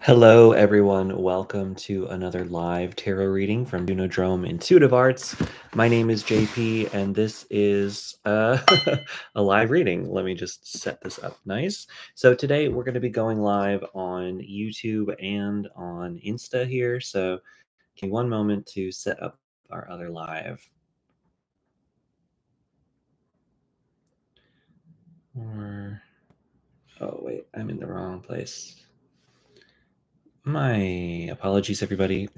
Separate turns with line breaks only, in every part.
Hello, everyone. Welcome to another live tarot reading from Junodrome Intuitive Arts. My name is JP, and this is a live reading. Let me just set this up nice. So today we're going to be going live on YouTube and on Insta here. So give me one moment to set up our other live. Oh, wait, I'm in the wrong place. My apologies, everybody.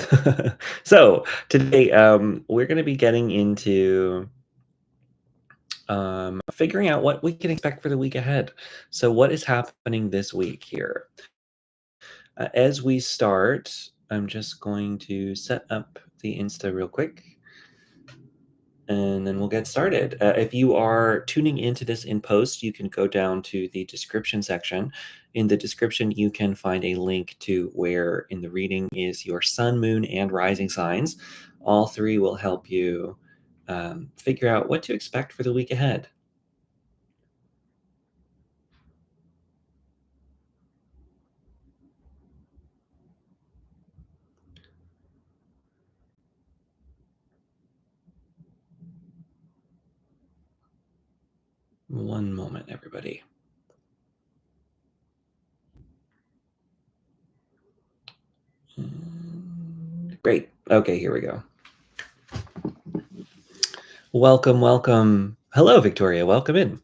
So today we're going to be getting into figuring out what we can expect for the week ahead. So what is happening this week here? As we start, I'm just going to set up the Insta real quick, and then we'll get started. If you are tuning into this in post, you can go down to the description section. In the description, you can find a link to where in the reading is your sun, moon, and rising signs. All three will help you figure out what to expect for the week ahead. One moment, everybody. Great. Okay, here we go. Welcome, welcome. Hello, Victoria. Welcome in.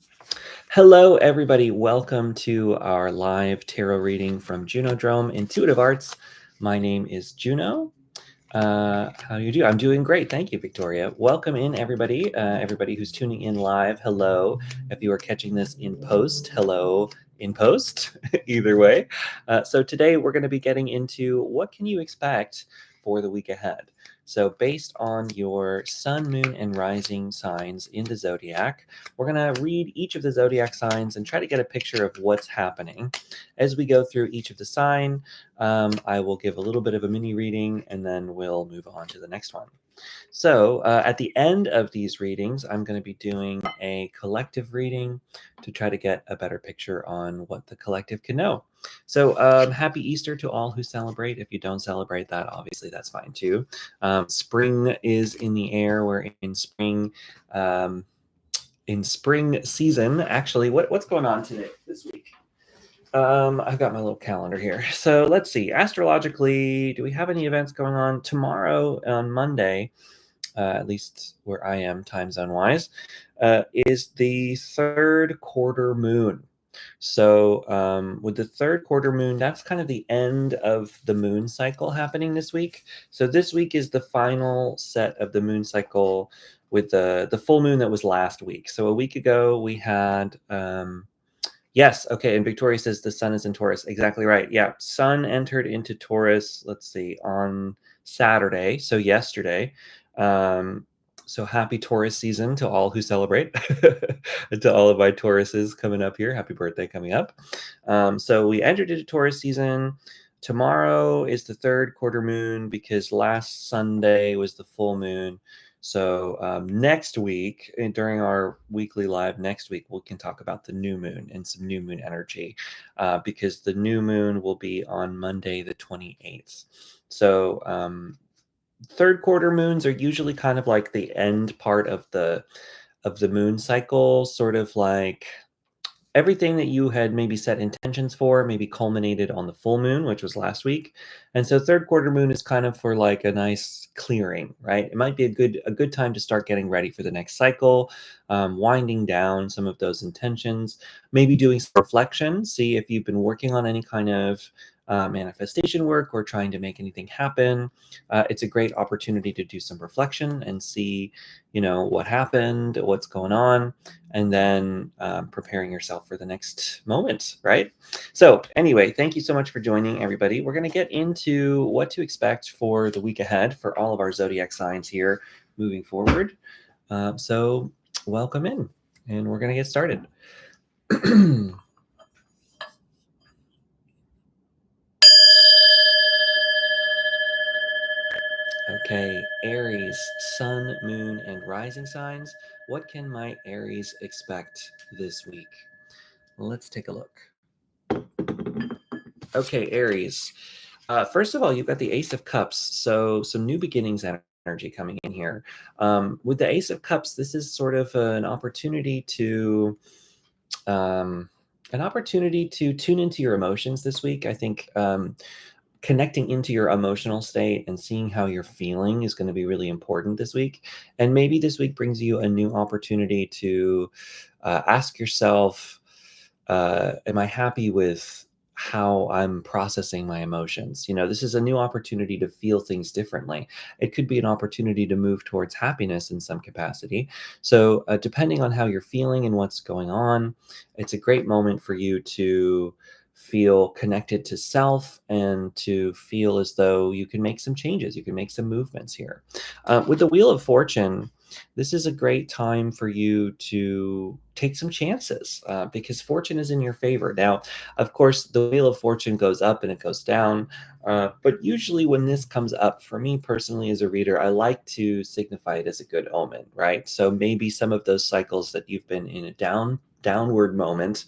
Hello, everybody. Welcome to our live tarot reading from Junodrome Intuitive Arts. My name is Juno. How do you do? I'm doing great. Thank you, Victoria. Welcome in, everybody. Everybody who's tuning in live, hello. If you are catching this in post, hello in post. Either way. So today we're going to be getting into what can you expect for the week ahead. So based on your sun, moon, and rising signs in the zodiac, we're going to read each of the zodiac signs and try to get a picture of what's happening. As we go through each of the sign, I will give a little bit of a mini reading and then we'll move on to the next one. So at the end of these readings, I'm going to be doing a collective reading to try to get a better picture on what the collective can know. So happy Easter to all who celebrate. If you don't celebrate that, obviously that's fine too. Spring is in the air. We're in spring. In spring season, actually, what's going on today this week? I've got my little calendar here. So let's see. Astrologically, do we have any events going on tomorrow on Monday? At least where I am, time zone wise, is the third quarter moon. So with the third quarter moon, that's kind of the end of the moon cycle happening this week. So this week is the final set of the moon cycle with the full moon that was last week. So a week ago we had. Yes. Okay. And Victoria says the sun is in Taurus. Exactly right. Yeah. Sun entered into Taurus, let's see, on Saturday. So yesterday. Um, so happy Taurus season to all who celebrate. To all of my Tauruses coming up here. Happy birthday coming up. So we entered into Taurus season. Tomorrow is the third quarter moon because last Sunday was the full moon. So next week, during our weekly live next week, we can talk about the new moon and some new moon energy because the new moon will be on Monday, the 28th. So third quarter moons are usually kind of like the end part of the moon cycle, sort of like everything that you had maybe set intentions for maybe culminated on the full moon, which was last week. And so third quarter moon is kind of for like a nice clearing, right? It might be a good time to start getting ready for the next cycle, winding down some of those intentions, maybe doing some reflection, see if you've been working on any kind of manifestation work or trying to make anything happen. It's a great opportunity to do some reflection and see, what happened, what's going on, and then preparing yourself for the next moment, right? So anyway, thank you so much for joining, everybody. We're going to get into what to expect for the week ahead for all of our zodiac signs here moving forward. So welcome in, and we're going to get started. Okay, Aries, sun, moon, and rising signs. What can my Aries expect this week? Let's take a look. Okay, Aries. First of all, you've got the Ace of Cups, so some new beginnings energy coming in here. With the Ace of Cups, this is sort of um, an opportunity to tune into your emotions this week. I think connecting into your emotional state and seeing how you're feeling is going to be really important this week. And maybe this week brings you a new opportunity to ask yourself, am I happy with how I'm processing my emotions? This is a new opportunity to feel things differently. It could be an opportunity to move towards happiness in some capacity. So, depending on how you're feeling and what's going on, it's a great moment for you to feel connected to self and to feel as though you can make some changes, you can make some movements here. With the Wheel of Fortune, this is a great time for you to take some chances because fortune is in your favor. Now, of course, the Wheel of Fortune goes up and it goes down. But usually, when this comes up, for me personally as a reader, I like to signify it as a good omen, right? So maybe some of those cycles that you've been in a downward moment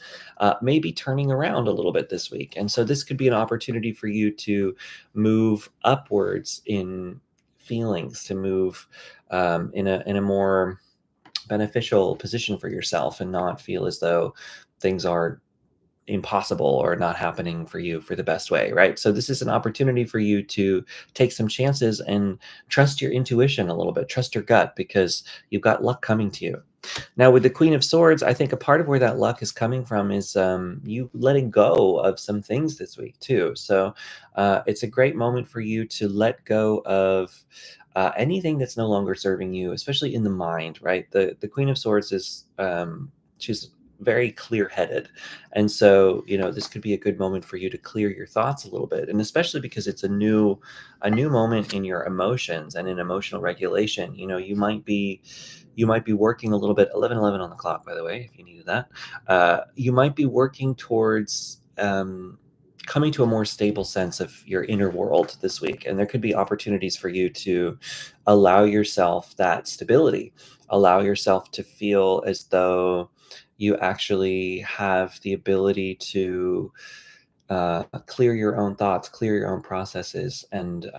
may be turning around a little bit this week. And so this could be an opportunity for you to move upwards in feelings, to move in a more beneficial position for yourself and not feel as though things are impossible or not happening for you for the best way, right? So this is an opportunity for you to take some chances and trust your intuition a little bit, trust your gut, because you've got luck coming to you. Now, with the Queen of Swords, I think a part of where that luck is coming from is you letting go of some things this week too. So it's a great moment for you to let go of anything that's no longer serving you, especially in the mind, right? The Queen of Swords is she's very clear-headed, and so this could be a good moment for you to clear your thoughts a little bit, and especially because it's a new moment in your emotions and in emotional regulation. You might be working a little bit. 11:11 on the clock, by the way, if you needed that. You might be working towards coming to a more stable sense of your inner world this week. And there could be opportunities for you to allow yourself that stability, allow yourself to feel as though you actually have the ability to clear your own thoughts, clear your own processes, and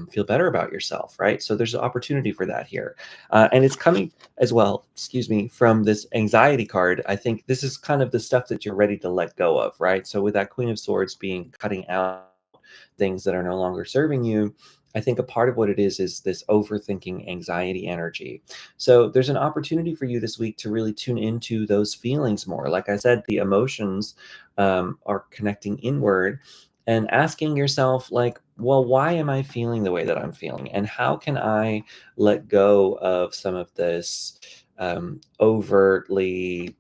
feel better about yourself, right? So there's an opportunity for that here. And it's coming as well, excuse me, from this anxiety card. I think this is kind of the stuff that you're ready to let go of, right? So with that Queen of Swords being cutting out things that are no longer serving you, I think a part of what it is this overthinking anxiety energy. So there's an opportunity for you this week to really tune into those feelings more. Like I said, the emotions are connecting inward and asking yourself, like, well, why am I feeling the way that I'm feeling? And how can I let go of some of this overtly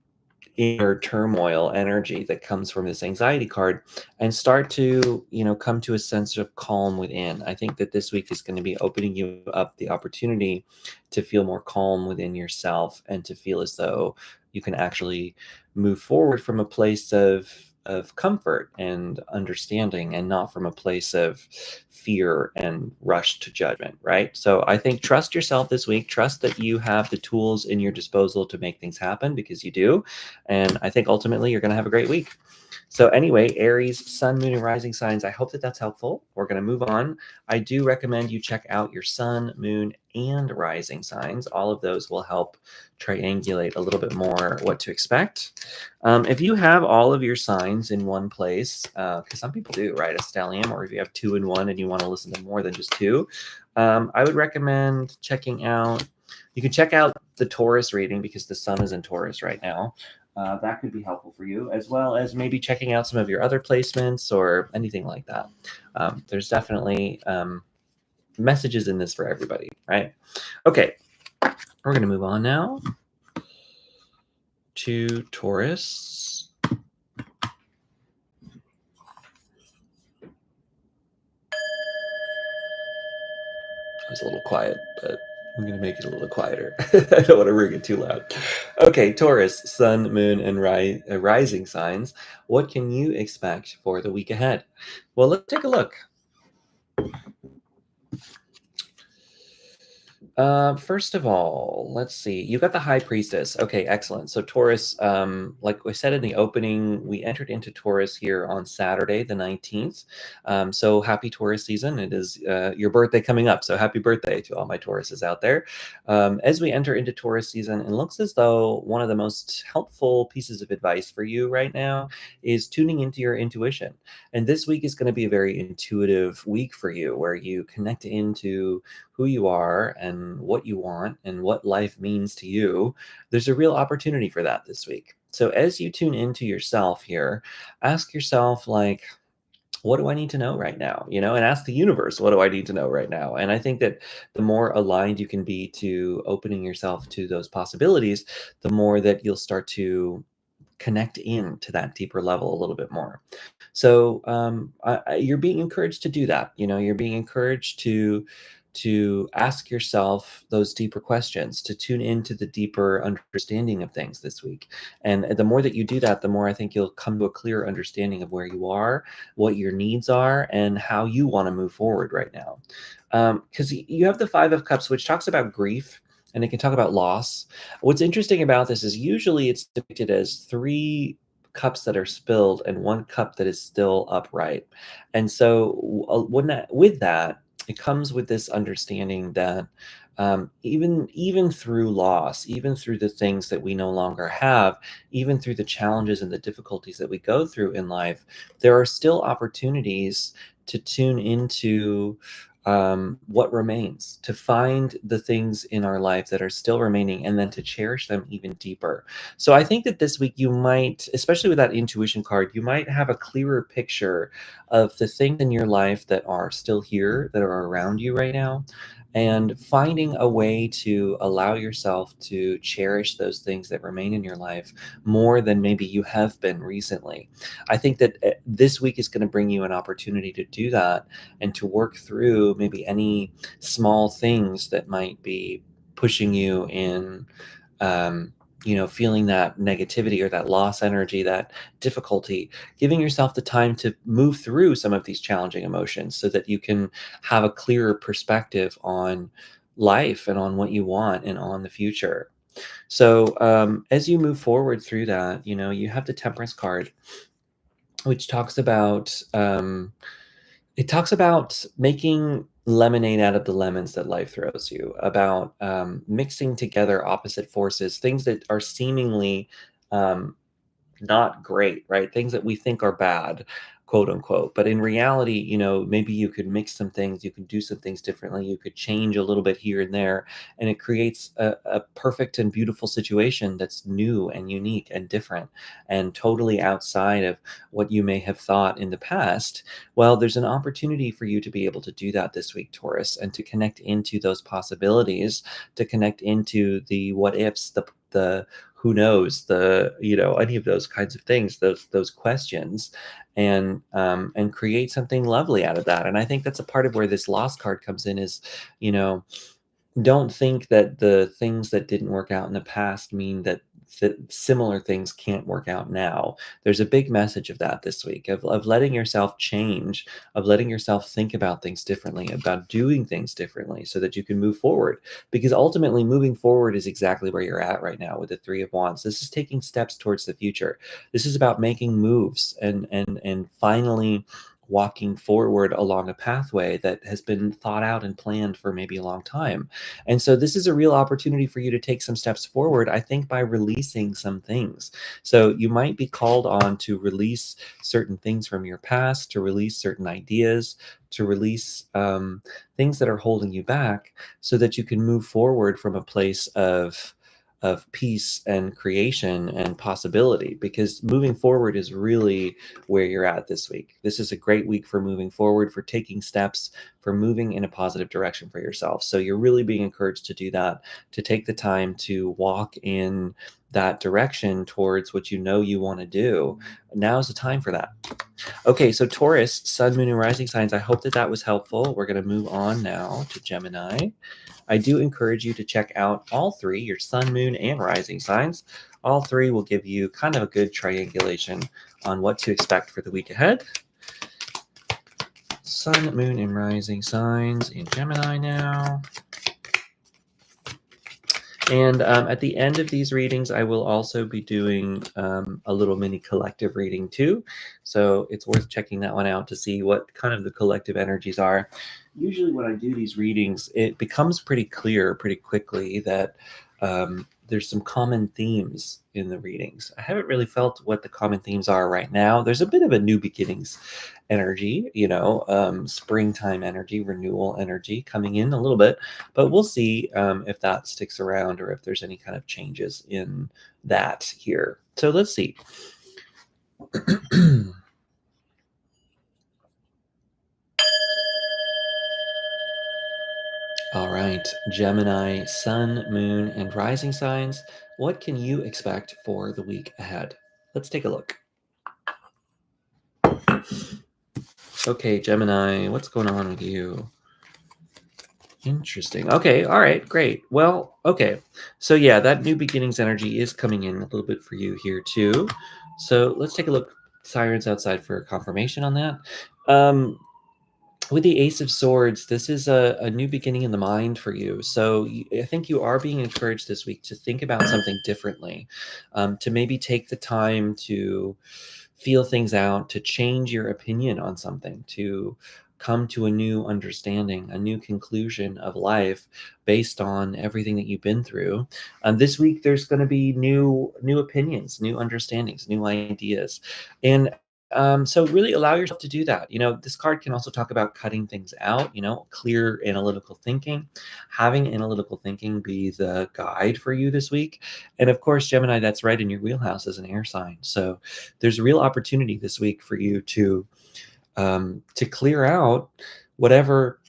inner turmoil energy that comes from this anxiety card and start to come to a sense of calm within. I think that this week is going to be opening you up the opportunity to feel more calm within yourself and to feel as though you can actually move forward from a place of comfort and understanding and not from a place of fear and rush to judgment, right? So I think trust yourself this week. Trust that you have the tools in your disposal to make things happen, because you do. And I think ultimately you're going to have a great week. So anyway, Aries, Sun, Moon, and Rising signs, I hope that that's helpful. We're going to move on. I do recommend you check out your Sun, Moon, and Rising signs. All of those will help triangulate a little bit more what to expect. If you have all of your signs in one place, because some people do, right? A stellium, or if you have two in one and you want to listen to more than just two, I would recommend checking out, you can check out the Taurus reading because the sun is in Taurus right now. That could be helpful for you, as well as maybe checking out some of your other placements or anything like that. There's definitely messages in this for everybody, right? Okay, we're going to move on now to Taurus. I was a little quiet, but I'm going to make it a little quieter. I don't want to ring it too loud. Okay, Taurus, Sun, Moon, and Rising signs. What can you expect for the week ahead? Well, let's take a look. First of all, let's see. You got the High Priestess. Okay, excellent. So Taurus, like we said in the opening, we entered into Taurus here on Saturday, the 19th. So happy Taurus season. It is your birthday coming up. So happy birthday to all my Tauruses out there. As we enter into Taurus season, it looks as though one of the most helpful pieces of advice for you right now is tuning into your intuition. And this week is going to be a very intuitive week for you, where you connect into who you are and what you want and what life means to you. There's a real opportunity for that this week. So as you tune into yourself here, ask yourself, like, what do I need to know right now? And ask the universe, what do I need to know right now? And I think that the more aligned you can be to opening yourself to those possibilities, the more that you'll start to connect in to that deeper level a little bit more. So you're being encouraged to do that. You're being encouraged to ask yourself those deeper questions, to tune into the deeper understanding of things this week. And the more that you do that, the more I think you'll come to a clear understanding of where you are, what your needs are, and how you want to move forward right now. Because you have the Five of Cups, which talks about grief, and it can talk about loss. What's interesting about this is usually it's depicted as three cups that are spilled and one cup that is still upright. And so with that, it comes with this understanding that even through loss, even through the things that we no longer have, even through the challenges and the difficulties that we go through in life, there are still opportunities to tune into what remains, to find the things in our life that are still remaining, and then to cherish them even deeper. So I think that this week you might, especially with that intuition card, you might have a clearer picture of the things in your life that are still here, that are around you right now, and finding a way to allow yourself to cherish those things that remain in your life more than maybe you have been recently. I think that this week is going to bring you an opportunity to do that and to work through maybe any small things that might be pushing you in feeling that negativity or that loss energy, that difficulty, giving yourself the time to move through some of these challenging emotions so that you can have a clearer perspective on life and on what you want and on the future. So as you move forward through that, you have the Temperance card, which talks about making lemonade out of the lemons that life throws you, about mixing together opposite forces, things that are seemingly um, not great, right? Things that we think are bad, quote unquote. But in reality, maybe you could mix some things, you could do some things differently, you could change a little bit here and there, and it creates a perfect and beautiful situation that's new and unique and different and totally outside of what you may have thought in the past. Well, there's an opportunity for you to be able to do that this week, Taurus, and to connect into those possibilities, to connect into the what ifs, the who knows, any of those kinds of things, those questions, and create something lovely out of that. And I think that's a part of where this lost card comes in is, you know don't think that the things that didn't work out in the past mean that similar things can't work out now. There's a big message of that this week, of letting yourself change, of letting yourself think about things differently, about doing things differently so that you can move forward. Because ultimately, moving forward is exactly where you're at right now with the Three of Wands. This is taking steps towards the future. This is about making moves and finally walking forward along a pathway that has been thought out and planned for maybe a long time. And so this is a real opportunity for you to take some steps forward, I think, by releasing some things. So you might be called on to release certain things from your past, to release certain ideas, to release things that are holding you back so that you can move forward from a place of peace and creation and possibility, because moving forward is really where you're at this week. This is a great week for moving forward, for taking steps, for moving in a positive direction for yourself. So you're really being encouraged to do that, to take the time to walk in that direction towards what you want to do. Now's the time for that. Okay, so Taurus, Sun, Moon, and Rising signs. I hope that was helpful. We're going to move on now to Gemini. I do encourage you to check out all three, your Sun, Moon, and Rising signs. All three will give you kind of a good triangulation on what to expect for the week ahead. Sun, Moon, and Rising signs in Gemini now. And at the end of these readings, I will also be doing a little mini collective reading too. So it's worth checking that one out to see what kind of the collective energies are. Usually, when I do these readings, it becomes pretty clear pretty quickly that there's some common themes in the readings. I haven't really felt what the common themes are right now. There's a bit of a new beginnings energy, springtime energy, renewal energy coming in a little bit, but we'll see if that sticks around or if there's any kind of changes in that here. So let's see. All right, Gemini, sun, moon, and rising signs. What can you expect for the week ahead? Let's take a look. Okay, Gemini, what's going on with you? Interesting. Okay, all right, great. Well, okay. So yeah, that new beginnings energy is coming in a little bit for you here too. So let's take a look, sirens outside, for confirmation on that. Um, with the Ace of Swords, this is a new beginning in the mind for you. So I think you are being encouraged this week to think about something differently, to maybe take the time to feel things out, to change your opinion on something, to come to a new understanding, a new conclusion of life based on everything that you've been through. This week, there's going to be new opinions, new understandings, new ideas, and so really allow yourself to do that. This card can also talk about cutting things out, clear analytical thinking, having analytical thinking be the guide for you this week. And of course, Gemini, that's right in your wheelhouse as an air sign. So there's a real opportunity this week for you to clear out whatever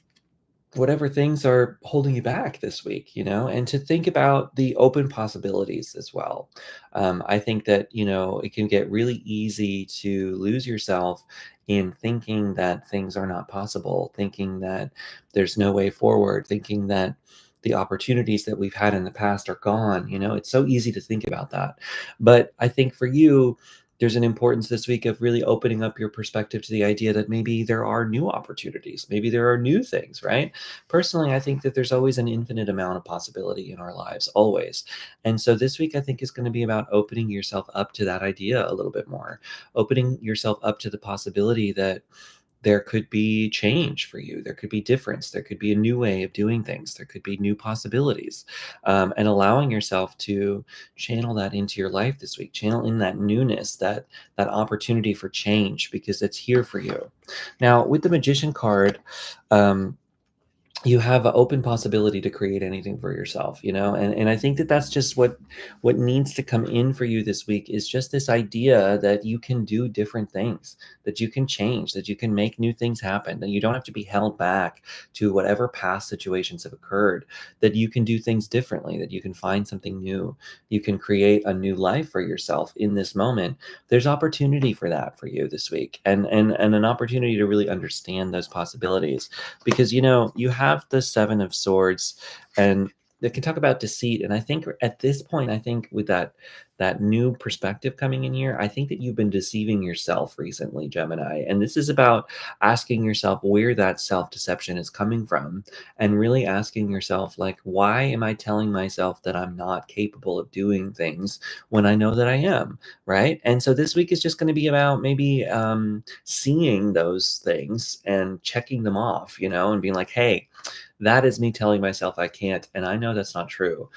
whatever things are holding you back this week, and to think about the open possibilities as well. I think that, it can get really easy to lose yourself in thinking that things are not possible, thinking that there's no way forward, thinking that the opportunities that we've had in the past are gone. It's so easy to think about that. But I think for you, there's an importance this week of really opening up your perspective to the idea that maybe there are new opportunities, maybe there are new things, right? Personally, I think that there's always an infinite amount of possibility in our lives, always. And so this week, I think is going to be about opening yourself up to that idea a little bit more, opening yourself up to the possibility that there could be change for you. There could be difference. There could be a new way of doing things. There could be new possibilities. And allowing yourself to channel that into your life this week, channel in that newness, that opportunity for change, because it's here for you. Now, with the Magician card, um, you have an open possibility to create anything for yourself, and I think that that's just what needs to come in for you this week, is just this idea that you can do different things, that you can change, that you can make new things happen, that you don't have to be held back to whatever past situations have occurred, that you can do things differently, that you can find something new, you can create a new life for yourself in this moment. There's opportunity for that for you this week, and an opportunity to really understand those possibilities, because you have the Seven of Swords, and they can talk about deceit. And I think at this point, I think with that new perspective coming in here, I think that you've been deceiving yourself recently, Gemini. And this is about asking yourself where that self-deception is coming from, and really asking yourself, like, why am I telling myself that I'm not capable of doing things when I know that I am, right? And so this week is just going to be about maybe seeing those things and checking them off, and being like, hey, that is me telling myself I can't, and I know that's not true.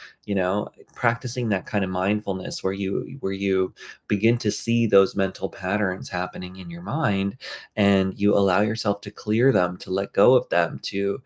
Practicing that kind of mindfulness where you begin to see those mental patterns happening in your mind, and you allow yourself to clear them, to let go of them, to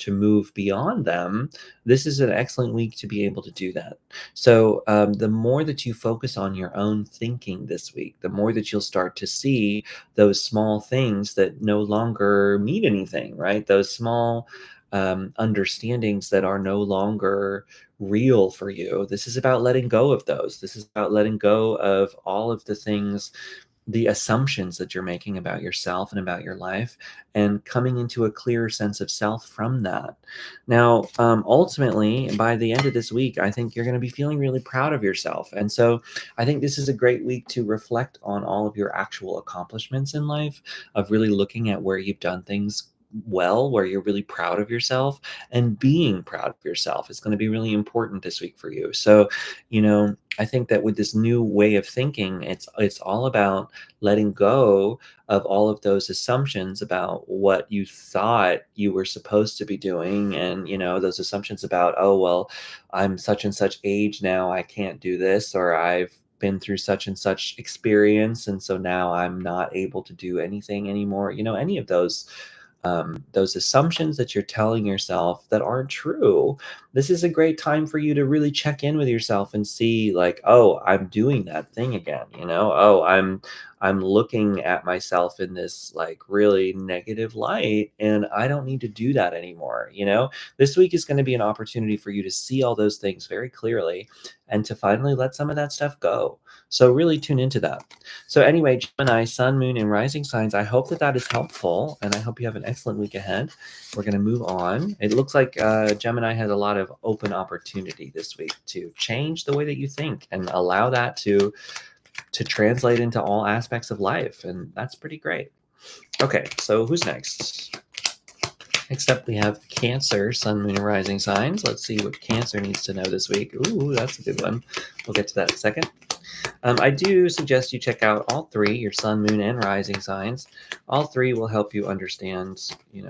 move beyond them. This is an excellent week to be able to do that. So the more that you focus on your own thinking this week, the more that you'll start to see those small things that no longer mean anything, right? Those small understandings that are no longer real for you. This is about letting go of those. This is about letting go of all of the things, the assumptions that you're making about yourself and about your life, and coming into a clearer sense of self from that. Now, ultimately, by the end of this week, I think you're going to be feeling really proud of yourself. And so I think this is a great week to reflect on all of your actual accomplishments in life, of really looking at where you've done things well, where you're really proud of yourself, and being proud of yourself is going to be really important this week for you. So, I think that with this new way of thinking, it's all about letting go of all of those assumptions about what you thought you were supposed to be doing, and those assumptions about, oh well, I'm such and such age now, I can't do this, or I've been through such and such experience, and so now I'm not able to do anything anymore. Any of those assumptions that you're telling yourself that aren't true. This is a great time for you to really check in with yourself and see, like, oh, I'm doing that thing again. Oh, I'm looking at myself in this like really negative light, and I don't need to do that anymore. This week is going to be an opportunity for you to see all those things very clearly and to finally let some of that stuff go. So really tune into that. So anyway, Gemini, sun, moon, and rising signs, I hope that that is helpful, and I hope you have an excellent week ahead. We're going to move on. It looks like Gemini has a lot of open opportunity this week to change the way that you think and allow that to translate into all aspects of life, and that's pretty great. Okay, so who's next? Next up, we have Cancer, sun, moon, and rising signs. Let's see what Cancer needs to know this week. Ooh, that's a good one. We'll get to that in a second. I do suggest you check out all three, your sun, moon, and rising signs. All three will help you understand,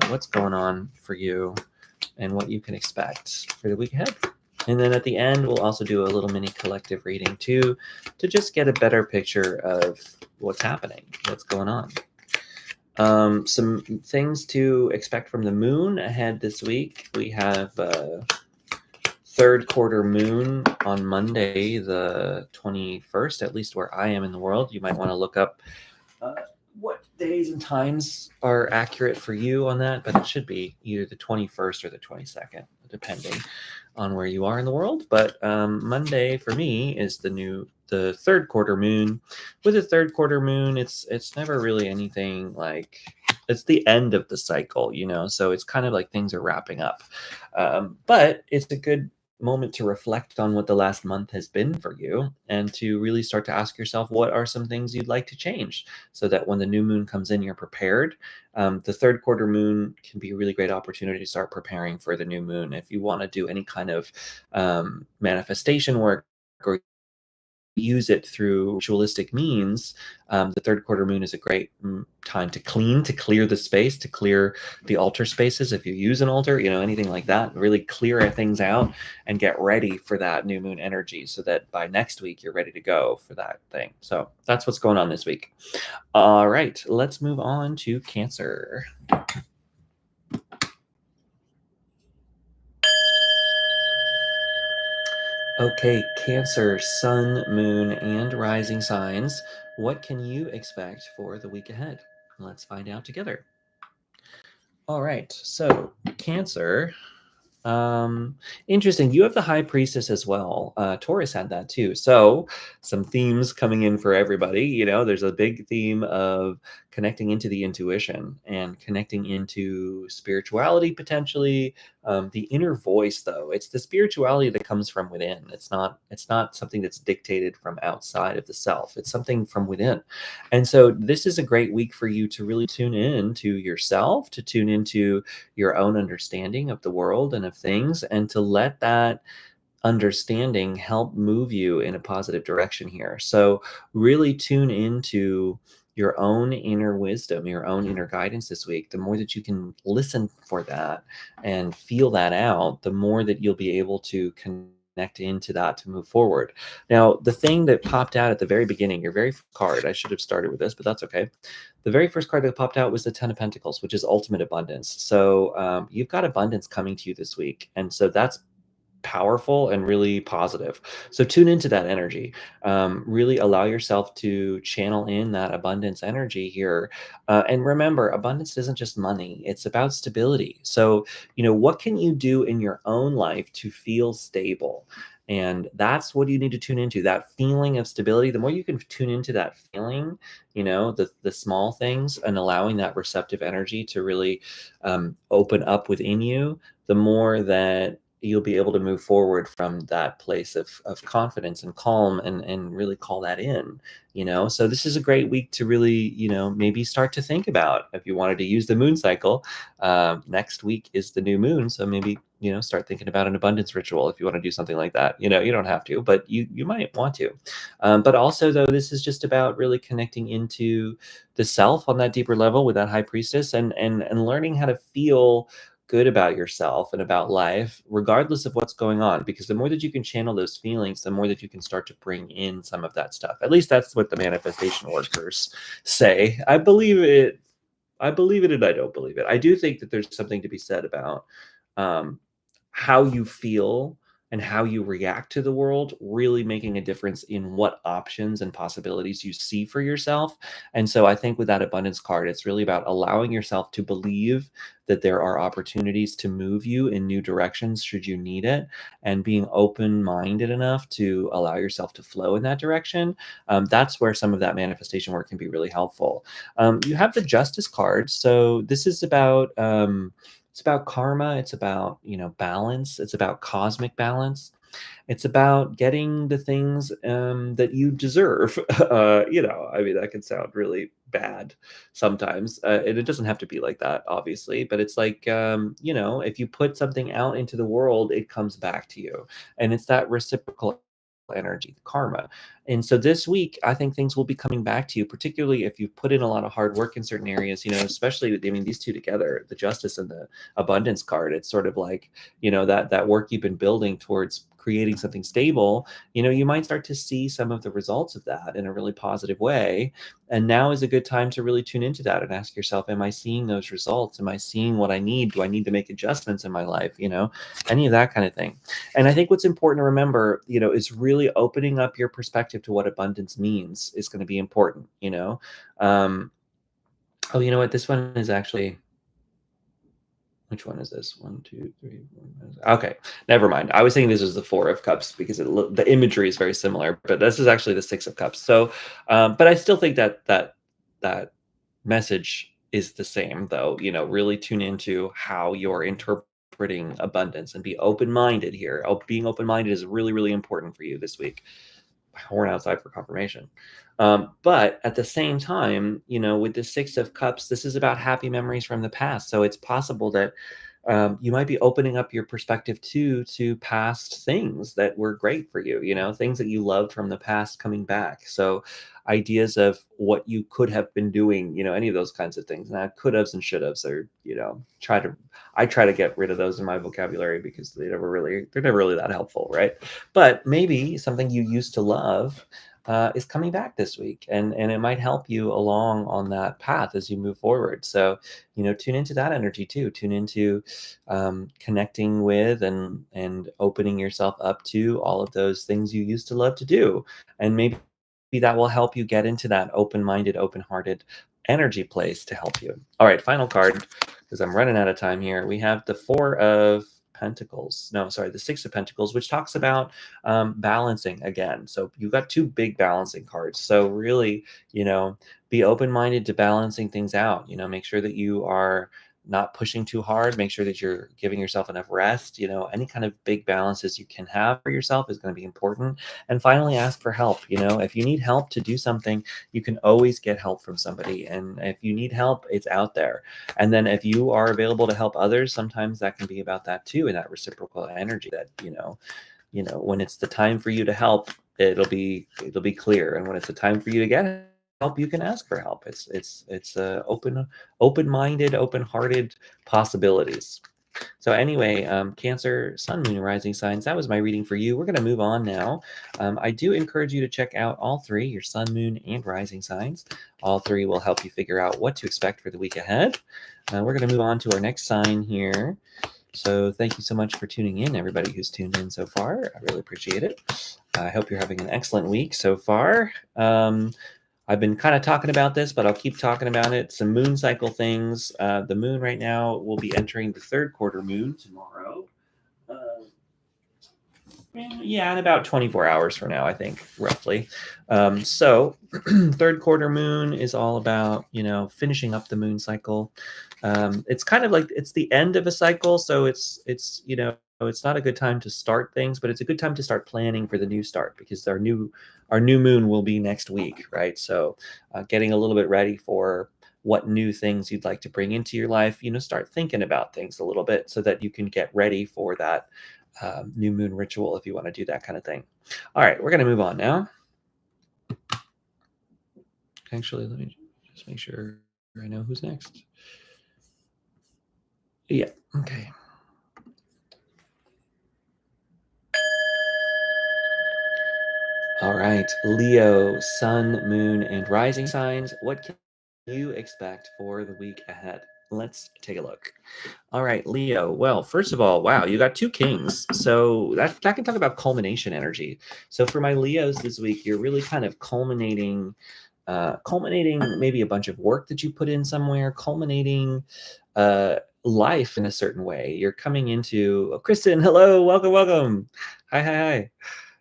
what's going on for you and what you can expect for the week ahead. And then at the end, we'll also do a little mini collective reading too, to just get a better picture of what's happening, what's going on. Some things to expect from the moon ahead this week. We have third quarter moon on Monday, the 21st, at least where I am in the world. You might want to look up what days and times are accurate for you on that, but it should be either the 21st or the 22nd, depending on where you are in the world. But Monday for me is the third quarter moon. With a third quarter moon, it's never really anything like, it's the end of the cycle, so it's kind of like things are wrapping up. But it's a good moment to reflect on what the last month has been for you, and to really start to ask yourself, what are some things you'd like to change, so that when the new moon comes in, you're prepared. The third quarter moon can be a really great opportunity to start preparing for the new moon. If you want to do any kind of manifestation work, or use it through ritualistic means, the third quarter moon is a great time to clear the space, to clear the altar spaces. If you use an altar, anything like that, really clear things out and get ready for that new moon energy, so that by next week you're ready to go for that thing. So that's what's going on this week. All right, let's move on to Cancer. Okay, Cancer, sun, moon, and rising signs. What can you expect for the week ahead? Let's find out together. All right, so Cancer. Interesting. You have the High Priestess as well. Taurus had that too. So some themes coming in for everybody. There's a big theme of connecting into the intuition and connecting into spirituality potentially. The inner voice, though, it's the spirituality that comes from within. It's not something that's dictated from outside of the self. It's something from within. And so this is a great week for you to really tune in to yourself, to tune into your own understanding of the world and of things, and to let that understanding help move you in a positive direction here. So really tune into your own inner wisdom, your own inner guidance this week. The more that you can listen for that and feel that out, the more that you'll be able to connect into that to move forward. Now, the thing that popped out at the very beginning, your very first card, I should have started with this, but that's okay. The very first card that popped out was the Ten of Pentacles, which is ultimate abundance. So you've got abundance coming to you this week. And so that's powerful and really positive. So tune into that energy. Really allow yourself to channel in that abundance energy here. And remember, abundance isn't just money, it's about stability. So, what can you do in your own life to feel stable? And that's what you need to tune into, that feeling of stability. The more you can tune into that feeling, the small things, and allowing that receptive energy to really open up within you, the more that you'll be able to move forward from that place of confidence and calm and really call that in, so this is a great week to really, maybe start to think about if you wanted to use the moon cycle. Next week is the new moon, so maybe, start thinking about an abundance ritual if you want to do something like that. You don't have to, but you might want to. But also, though, this is just about really connecting into the self on that deeper level with that high priestess, and learning how to feel good about yourself and about life, regardless of what's going on. Because the more that you can channel those feelings, the more that you can start to bring in some of that stuff. At least that's what the manifestation workers say. I believe it. I believe it, and I don't believe it. I do think that there's something to be said about um, how you feel and how you react to the world really making a difference in what options and possibilities you see for yourself. And so I think with that abundance card, it's really about allowing yourself to believe that there are opportunities to move you in new directions should you need it, and being open-minded enough to allow yourself to flow in that direction. That's where some of that manifestation work can be really helpful. You have the justice card. So this is about it's about karma. It's about, balance. It's about cosmic balance. It's about getting the things that you deserve. I mean, that can sound really bad sometimes. And it doesn't have to be like that, obviously. But it's like, if you put something out into the world, it comes back to you. And it's that reciprocal energy, karma. And so this week, I think things will be coming back to you, particularly if you've put in a lot of hard work in certain areas, especially, I mean, these two together, the justice and the abundance card, it's sort of like, that work you've been building towards creating something stable, you might start to see some of the results of that in a really positive way. And now is a good time to really tune into that and ask yourself, am I seeing those results? Am I seeing what I need? Do I need to make adjustments in my life? Any of that kind of thing. And I think what's important to remember, is really opening up your perspective to what abundance means is going to be important. Oh, you know what? This one is actually, which one is this? One, two, three, four. Okay, never mind. I was thinking this was the Four of Cups because the imagery is very similar, but this is actually the Six of Cups. So, but I still think that message is the same, though. Really tune into how you're interpreting abundance and be open-minded here. Being open-minded is really, really important for you this week. Horn outside for confirmation. But at the same time, with the Six of Cups, this is about happy memories from the past. So it's possible that you might be opening up your perspective to past things that were great for you, things that you loved from the past coming back. So ideas of what you could have been doing, any of those kinds of things. Now, could haves and should haves are, I try to get rid of those in my vocabulary because they're never really that helpful, right? But maybe something you used to love is coming back this week, and it might help you along on that path as you move forward. So, tune into that energy too. Tune into connecting with and opening yourself up to all of those things you used to love to do, and maybe that will help you get into that open-minded, open-hearted energy place to help you. All right, final card, because I'm running out of time here. We have the Four of Pentacles. No, sorry, the Six of Pentacles, which talks about balancing again. So you've got two big balancing cards. So really, be open-minded to balancing things out. Make sure that you are not pushing too hard. Make sure that you're giving yourself enough rest. Any kind of big balances you can have for yourself is going to be important. And finally, ask for help. If you need help to do something, you can always get help from somebody. And if you need help, it's out there. And then if you are available to help others, sometimes that can be about that too, and that reciprocal energy that, when it's the time for you to help, it'll be clear. And when it's the time for you to get help, you can ask for help. It's open-minded, open-hearted possibilities. So anyway, Cancer, Sun, Moon, Rising signs, that was my reading for you. We're going to move on now. I do encourage you to check out all three, your Sun, Moon, and Rising signs. All three will help you figure out what to expect for the week ahead. We're going to move on to our next sign here. So thank you so much for tuning in, everybody who's tuned in so far. I really appreciate it. I hope you're having an excellent week so far. I've been kind of talking about this, but I'll keep talking about it. Some moon cycle things. The moon right now will be entering the third quarter moon tomorrow. In about 24 hours from now, I think, roughly. So third quarter moon is all about, finishing up the moon cycle. It's kind of like it's the end of a cycle. So it's it's not a good time to start things, but it's a good time to start planning for the new start because our new moon will be next week, right? So, getting a little bit ready for what new things you'd like to bring into your life, start thinking about things a little bit so that you can get ready for that new moon ritual if you want to do that kind of thing. All right, we're going to move on now. Actually, let me just make sure I know who's next. Yeah, okay. All right, Leo, sun, moon, and rising signs. What can you expect for the week ahead? Let's take a look. All right, Leo. Well, first of all, wow, you got two kings. So that can talk about culmination energy. So for my Leos this week, you're really kind of culminating maybe a bunch of work that you put in somewhere, culminating life in a certain way. You're coming into Kristen. Hello, welcome, welcome. Hi, hi,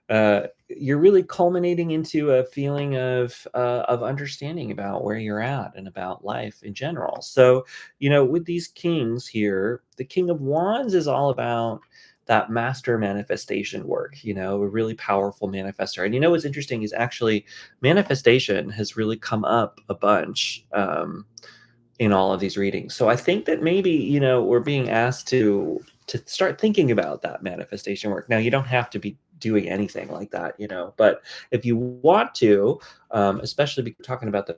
hi. You're really culminating into a feeling of understanding about where you're at and about life in general. So, with these kings here, the King of Wands is all about that master manifestation work, a really powerful manifester. And what's interesting is actually manifestation has really come up a bunch. In all of these readings. So I think that maybe, we're being asked to start thinking about that manifestation work. Now, you don't have to be doing anything like that, but if you want to, especially because we're talking about the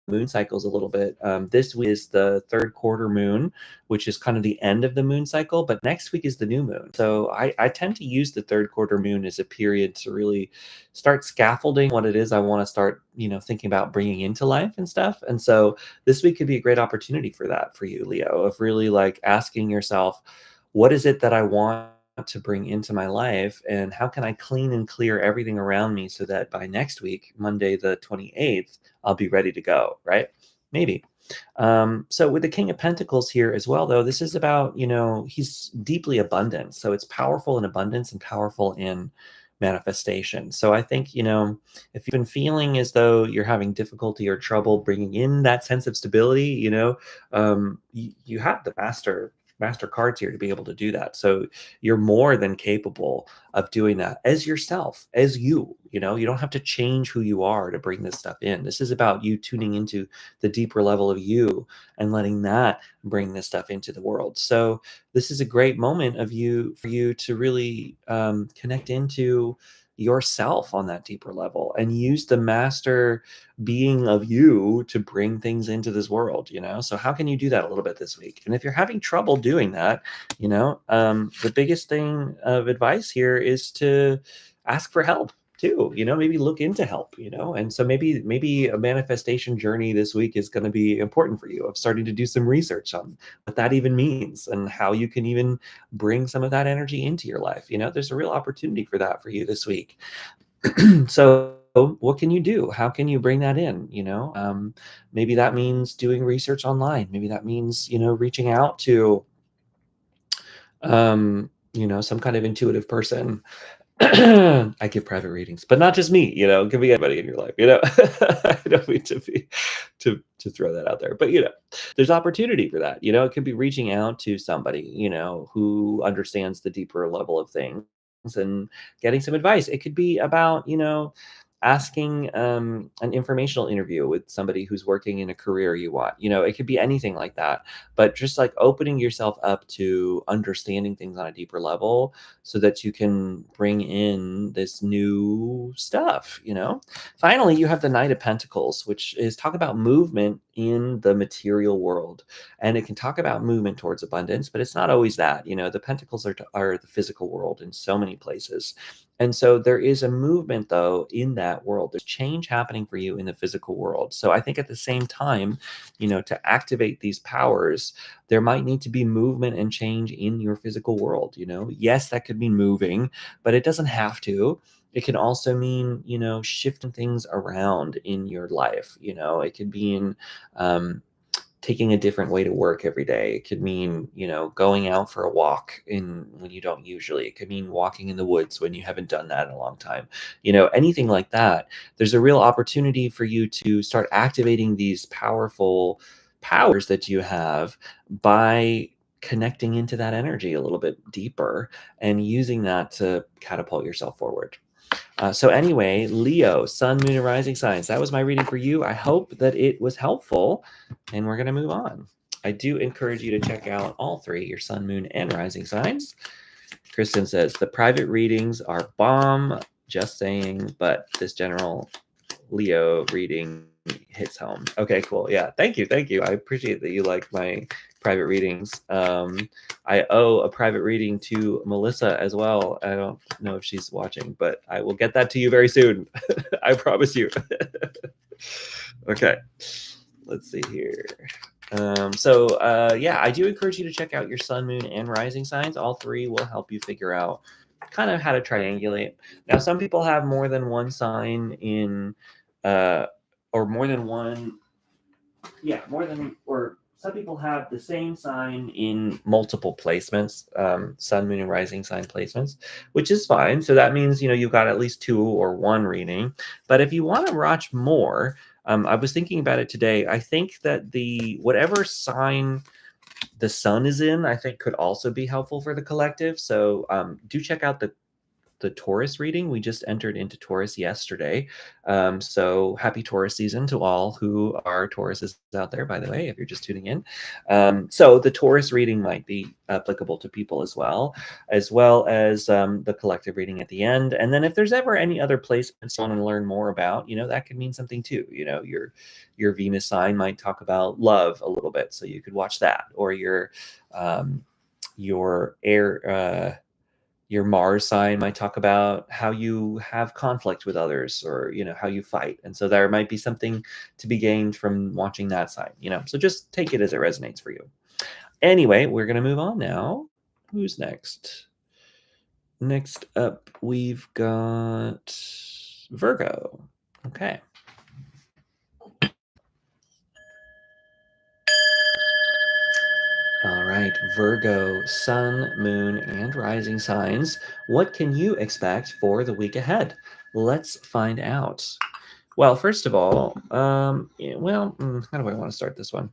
moon cycles a little bit, this week is the third quarter moon, which is kind of the end of the moon cycle, but next week is the new moon. So I tend to use the third quarter moon as a period to really start scaffolding what it is I want to start, thinking about bringing into life and stuff. And so this week could be a great opportunity for that for you, Leo, of really like asking yourself, what is it that I want to bring into my life, and how can I clean and clear everything around me so that by next week, Monday the 28th, I'll be ready to go, right? Maybe. So with the King of Pentacles here as well, though, this is about, he's deeply abundant. So it's powerful in abundance and powerful in manifestation. So I think, if you've been feeling as though you're having difficulty or trouble bringing in that sense of stability, you have the master cards here to be able to do that. So you're more than capable of doing that as yourself, as you. You don't have to change who you are to bring this stuff in. This is about you tuning into the deeper level of you and letting that bring this stuff into the world. So this is a great moment for you to really connect into yourself on that deeper level and use the master being of you to bring things into this world. So how can you do that a little bit this week? And if you're having trouble doing that, the biggest thing of advice here is to ask for help too. Maybe look into help. And so maybe a manifestation journey this week is going to be important for you, of starting to do some research on what that even means and how you can even bring some of that energy into your life. There's a real opportunity for that for you this week. So what can you do? How can you bring that in? Maybe that means doing research online. Maybe that means, reaching out to some kind of intuitive person. I give private readings, but not just me, it could be anybody in your life, I don't mean to throw that out there, but there's opportunity for that. It could be reaching out to somebody, who understands the deeper level of things and getting some advice. It could be about, asking an informational interview with somebody who's working in a career you want. It could be anything like that, but just like opening yourself up to understanding things on a deeper level so that you can bring in this new stuff. Finally, you have the Knight of Pentacles, which is talk about movement in the material world, and it can talk about movement towards abundance, but it's not always that. The pentacles are the physical world in so many places. And so there is a movement, though, in that world. There's change happening for you in the physical world. So I think at the same time, to activate these powers, there might need to be movement and change in your physical world. Yes, that could mean moving, but it doesn't have to. It can also mean, shifting things around in your life. It could mean taking a different way to work every day. It could mean, going out for a walk when you don't usually. It could mean walking in the woods when you haven't done that in a long time. Anything like that. There's a real opportunity for you to start activating these powerful powers that you have by connecting into that energy a little bit deeper and using that to catapult yourself forward. So anyway, Leo, sun, moon, and rising signs. That was my reading for you. I hope that it was helpful, and we're going to move on. I do encourage you to check out all three, your sun, moon, and rising signs. Kristen says, the private readings are bomb, just saying, but this general Leo reading hits home. Okay, cool. Yeah, thank you. Thank you. I appreciate that you like my private readings. I owe a private reading to Melissa as well. I don't know if she's watching, but I will get that to you very soon. I promise you. Okay, let's see here. Yeah, I do encourage you to check out your sun, moon, and rising signs. All three will help you figure out kind of how to triangulate. Now, some people have more than one sign in, or more than one, yeah, or some people have the same sign in multiple placements, sun, moon, and rising sign placements, which is fine. So that means, you've got at least two or one reading. But if you want to watch more, I was thinking about it today. I think that whatever sign the sun is in, I think could also be helpful for the collective. So do check out the Taurus reading. We just entered into Taurus yesterday. So happy Taurus season to all who are Tauruses out there, by the way, if you're just tuning in. So the Taurus reading might be applicable to people as well as the collective reading at the end. And then if there's ever any other placements you want to learn more about, that could mean something too. Your Venus sign might talk about love a little bit, so you could watch that, or your air, your Mars sign might talk about how you have conflict with others, or how you fight, and so there might be something to be gained from watching that sign. So just take it as it resonates for you. Anyway, we're going to move on now. Who's next? Next up, we've got Virgo. Okay. All right, Virgo, sun, moon, and rising signs. What can you expect for the week ahead? Let's find out. Well, first of all, how do I want to start this one?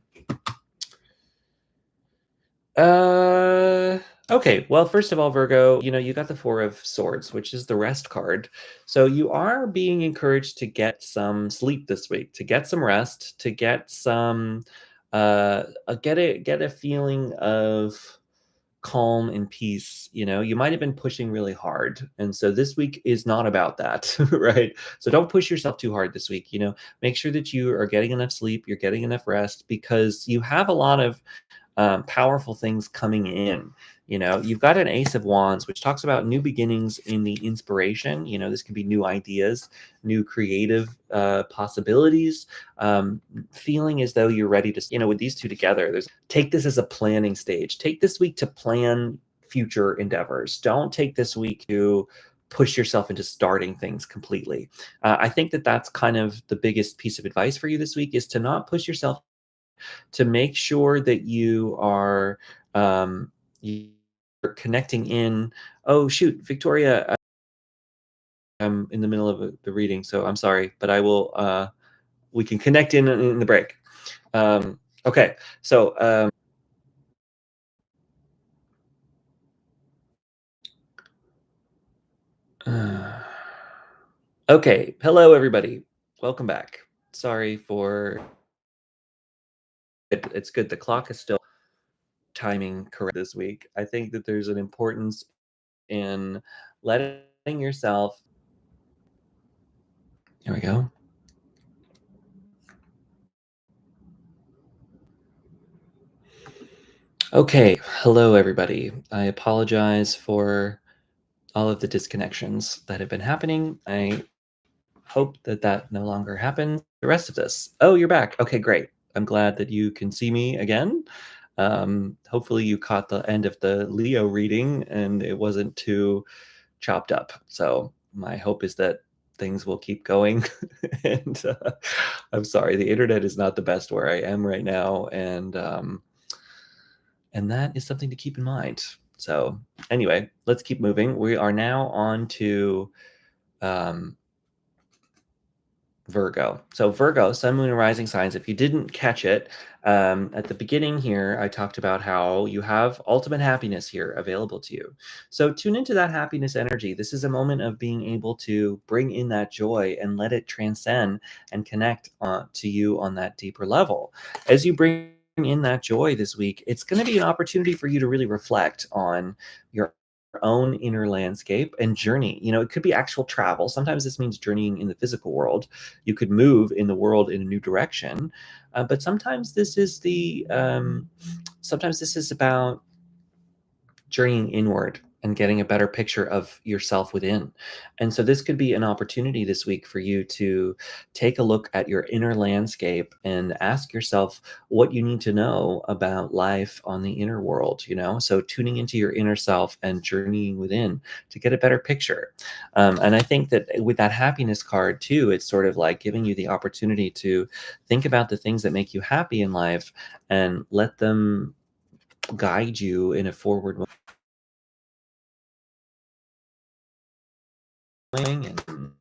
Okay. Well, first of all, Virgo, you got the Four of Swords, which is the rest card. So you are being encouraged to get some sleep this week, to get some rest, to get some, get a feeling of calm and peace. You might have been pushing really hard, and so this week is not about that. Right? So don't push yourself too hard this week. Make sure that you are getting enough sleep, you're getting enough rest, because you have a lot of powerful things coming in. You've got an Ace of Wands, which talks about new beginnings in the inspiration. This can be new ideas, new creative possibilities, feeling as though you're ready to, with these two together, take this as a planning stage. Take this week to plan future endeavors. Don't take this week to push yourself into starting things completely. I think that that's kind of the biggest piece of advice for you this week, is to not push yourself, to make sure that you are you're connecting in. Oh shoot, Victoria, I'm in the middle of the reading, so I'm sorry, but I will. We can connect in the break. Okay, so okay, hello everybody, welcome back. Sorry for it. It's good. The clock is still timing correct this week. I think that there's an importance in letting yourself. Here we go. Okay, hello everybody. I apologize for all of the disconnections that have been happening. I hope that that no longer happens the rest of this. Oh, you're back. Okay, great. I'm glad that you can see me again. Hopefully you caught the end of the Leo reading and it wasn't too chopped up. So my hope is that things will keep going. And I'm sorry, the internet is not the best where I am right now, and that is something to keep in mind. So anyway, let's keep moving. We are now on to Virgo. So Virgo, sun, moon, and rising signs. If you didn't catch it, at the beginning here, I talked about how you have ultimate happiness here available to you. So tune into that happiness energy. This is a moment of being able to bring in that joy and let it transcend and connect to you on that deeper level. As you bring in that joy this week, it's going to be an opportunity for you to really reflect on your own inner landscape and journey. It could be actual travel. Sometimes this means journeying in the physical world. You could move in the world in a new direction, but sometimes this is about journeying inward and getting a better picture of yourself within. And so this could be an opportunity this week for you to take a look at your inner landscape and ask yourself what you need to know about life on the inner world. So tuning into your inner self and journeying within to get a better picture. And I think that with that happiness card too, it's sort of like giving you the opportunity to think about the things that make you happy in life and let them guide you in a forward moving. And